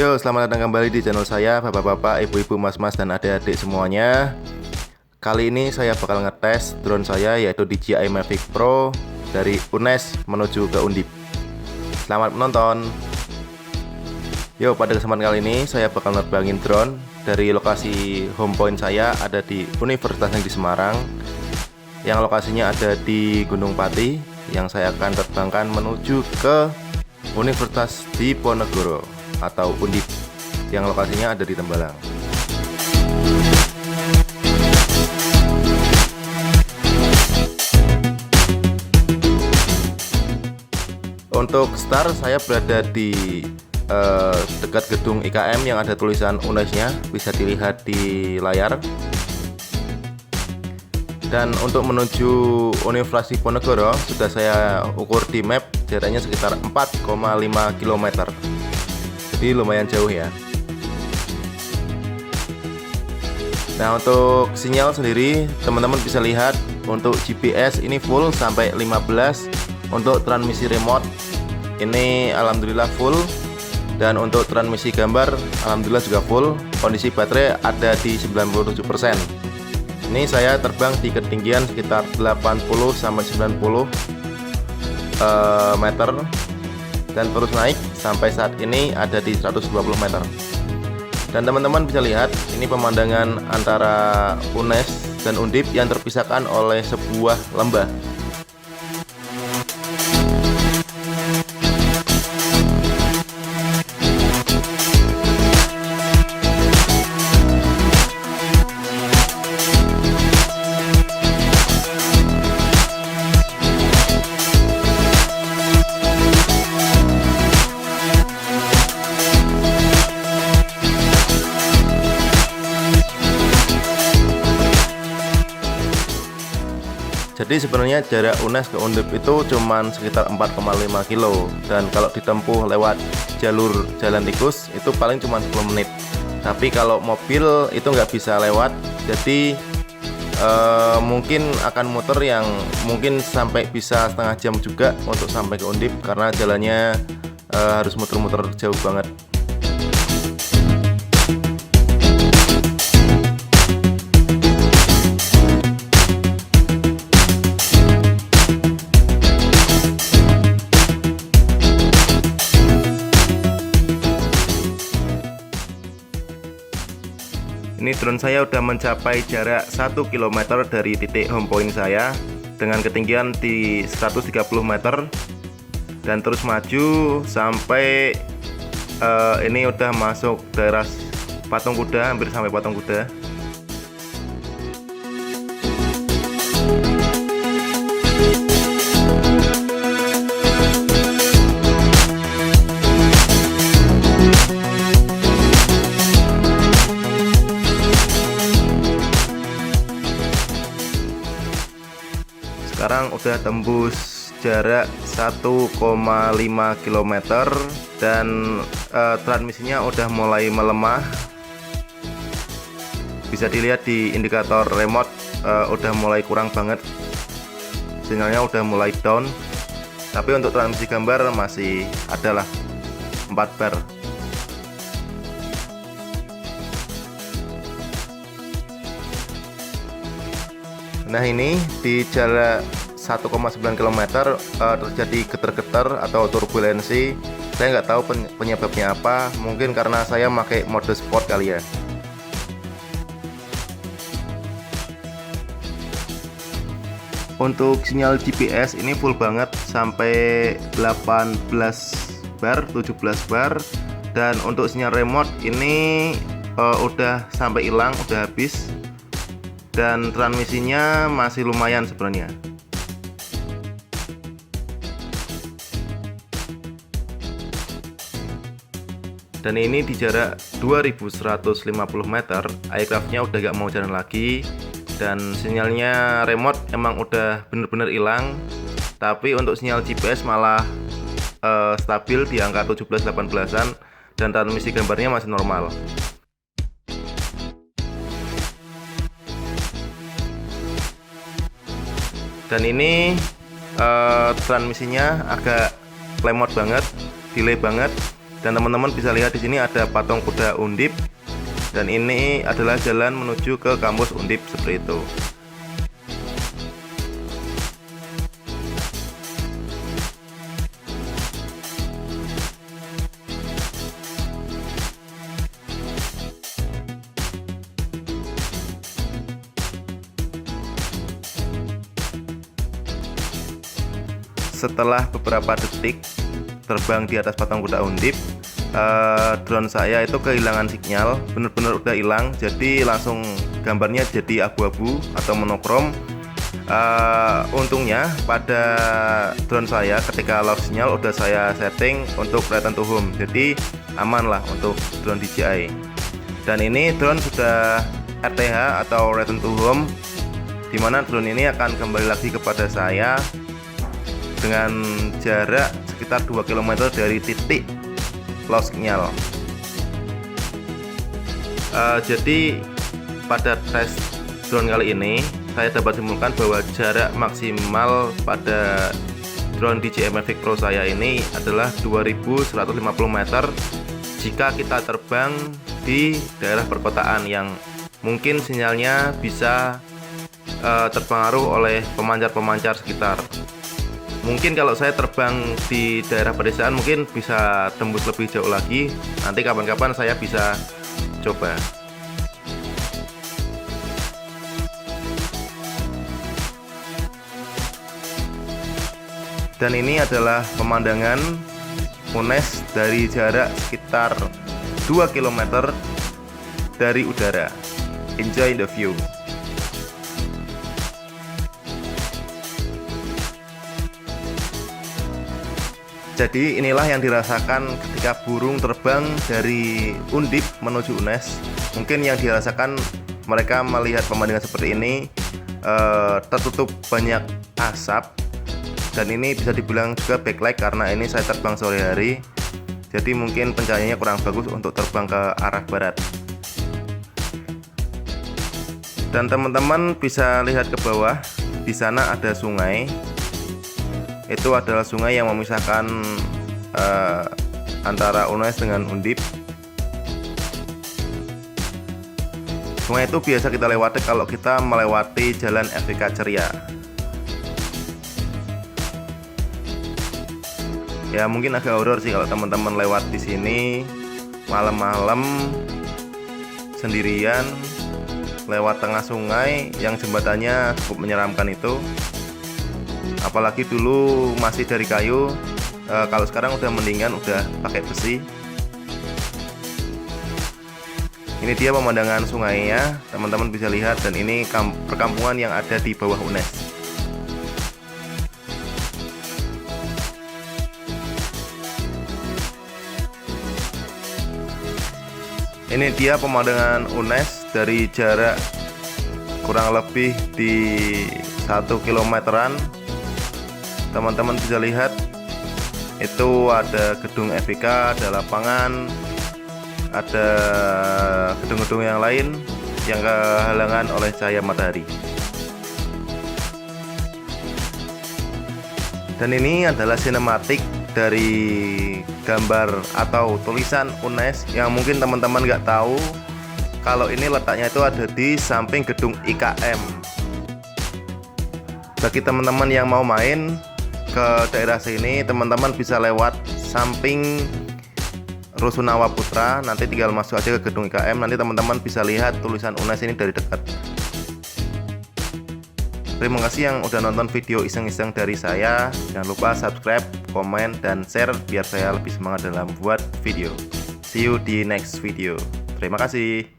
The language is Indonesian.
Yo, selamat datang kembali di channel saya, bapak-bapak, ibu-ibu, mas-mas, dan adik-adik semuanya. Kali ini saya bakal ngetes drone saya, yaitu DJI Mavic Pro dari UNES menuju ke Undip. Selamat menonton. Yo, pada kesempatan kali ini saya bakal nerbangin drone dari lokasi home point saya ada di Universitas Negeri Semarang, yang lokasinya ada di Gunung Pati, yang saya akan terbangkan menuju ke Universitas Diponegoro atau Undip, yang lokasinya ada di Tembalang. Untuk start saya berada di dekat gedung IKM yang ada tulisan UNES-nya, bisa dilihat di layar. Dan untuk menuju Universitas Diponegoro sudah saya ukur di map, jaraknya sekitar 4,5 km. Jadi lumayan jauh ya. Nah, untuk sinyal sendiri teman-teman bisa lihat untuk GPS ini full sampai 15. Untuk transmisi remote ini alhamdulillah full, dan untuk transmisi gambar alhamdulillah juga full. Kondisi baterai ada di 97%. Ini saya terbang di ketinggian sekitar 80 sampai 90 meter dan terus naik sampai saat ini ada di 120 meter. Dan teman-teman bisa lihat ini pemandangan antara UNES dan Undip yang terpisahkan oleh sebuah lembah. Jadi sebenarnya jarak UNES ke Undip itu cuman sekitar 4,5 kilo, dan kalau ditempuh lewat jalur jalan tikus itu paling cuma 10 menit. Tapi kalau mobil itu nggak bisa lewat, jadi mungkin akan muter yang mungkin sampai bisa setengah jam juga untuk sampai ke Undip, karena jalannya harus muter-muter jauh banget. Ini drone saya udah mencapai jarak 1 km dari titik home point saya dengan ketinggian di 130 meter, dan terus maju sampai ini udah masuk daerah Patung Kuda, hampir sampai Patung Kuda. Sekarang udah tembus jarak 1,5 km dan transmisinya udah mulai melemah. Bisa dilihat di indikator remote udah mulai kurang banget, sinyalnya udah mulai down. Tapi untuk transmisi gambar masih ada lah 4 bar. Nah, ini di jarak 1,9 km terjadi getar-getar atau turbulensi. Saya nggak tahu penyebabnya apa, mungkin karena saya pakai mode sport kali ya. Untuk sinyal GPS ini full banget sampai 18 bar, 17 bar. Dan untuk sinyal remote ini udah sampai hilang, udah habis. Dan transmisinya masih lumayan sebenarnya. Dan ini di jarak 2150 meter, aircraftnya udah gak mau jalan lagi, dan sinyalnya remote emang udah bener-bener hilang. Tapi untuk sinyal GPS malah stabil di angka 17-18an, dan transmisi gambarnya masih normal. Dan ini transmisinya agak lemot banget, delay banget, Dan teman-teman bisa lihat di sini ada patung kuda Undip, dan ini adalah jalan menuju ke kampus Undip seperti itu. Setelah beberapa detik terbang di atas patung kuda Undip, drone saya itu kehilangan sinyal, bener-bener udah hilang, jadi langsung gambarnya jadi abu-abu atau monokrom. Untungnya pada drone saya ketika lost sinyal udah saya setting untuk return to home, jadi aman lah untuk drone DJI. Dan ini drone sudah RTH atau return to home, dimana drone ini akan kembali lagi kepada saya dengan jarak sekitar 2 km dari titik lost sinyal. Jadi pada tes drone kali ini saya dapat simpulkan bahwa jarak maksimal pada drone DJI Mavic Pro saya ini adalah 2150 meter jika kita terbang di daerah perkotaan yang mungkin sinyalnya bisa terpengaruh oleh pemancar-pemancar sekitar. Mungkin kalau saya terbang di daerah pedesaan mungkin bisa tembus lebih jauh lagi. Nanti kapan-kapan saya bisa coba. Dan ini adalah pemandangan UNES dari jarak sekitar 2 km dari udara. Enjoy the view. Jadi inilah yang dirasakan ketika burung terbang dari Undip menuju UNES. Mungkin yang dirasakan mereka melihat pemandangan seperti ini, tertutup banyak asap, dan ini bisa dibilang juga backlight karena ini saya terbang sore hari. Jadi mungkin pencahayaannya kurang bagus untuk terbang ke arah barat. Dan teman-teman bisa lihat ke bawah, di sana ada sungai. Itu adalah sungai yang memisahkan antara UNES dengan Undip. Sungai itu biasa kita lewati kalau kita melewati jalan FVK Ceria. Ya mungkin agak horor sih kalau teman-teman lewat di sini malam-malam sendirian lewat tengah sungai yang jembatannya cukup menyeramkan itu. Apalagi dulu masih dari kayu, kalau sekarang udah mendingan, udah pakai besi. Ini dia pemandangan sungainya, teman-teman bisa lihat, dan ini perkampungan yang ada di bawah UNES. Ini dia pemandangan UNES dari jarak kurang lebih di 1 kilometeran. Teman-teman bisa lihat itu ada gedung FVK, ada lapangan, ada gedung-gedung yang lain yang kehalangan oleh cahaya matahari. Dan ini adalah sinematik dari gambar atau tulisan UNES yang mungkin teman-teman nggak tahu kalau ini letaknya itu ada di samping gedung IKM. Bagi teman-teman yang mau main ke daerah sini, teman-teman bisa lewat samping Rusunawa Putra, nanti tinggal masuk aja ke gedung IKM, nanti teman-teman bisa lihat tulisan UNES ini dari dekat. Terima kasih yang udah nonton video iseng-iseng dari saya. Jangan lupa subscribe, komen, dan share biar saya lebih semangat dalam buat video. See you di next video. Terima kasih.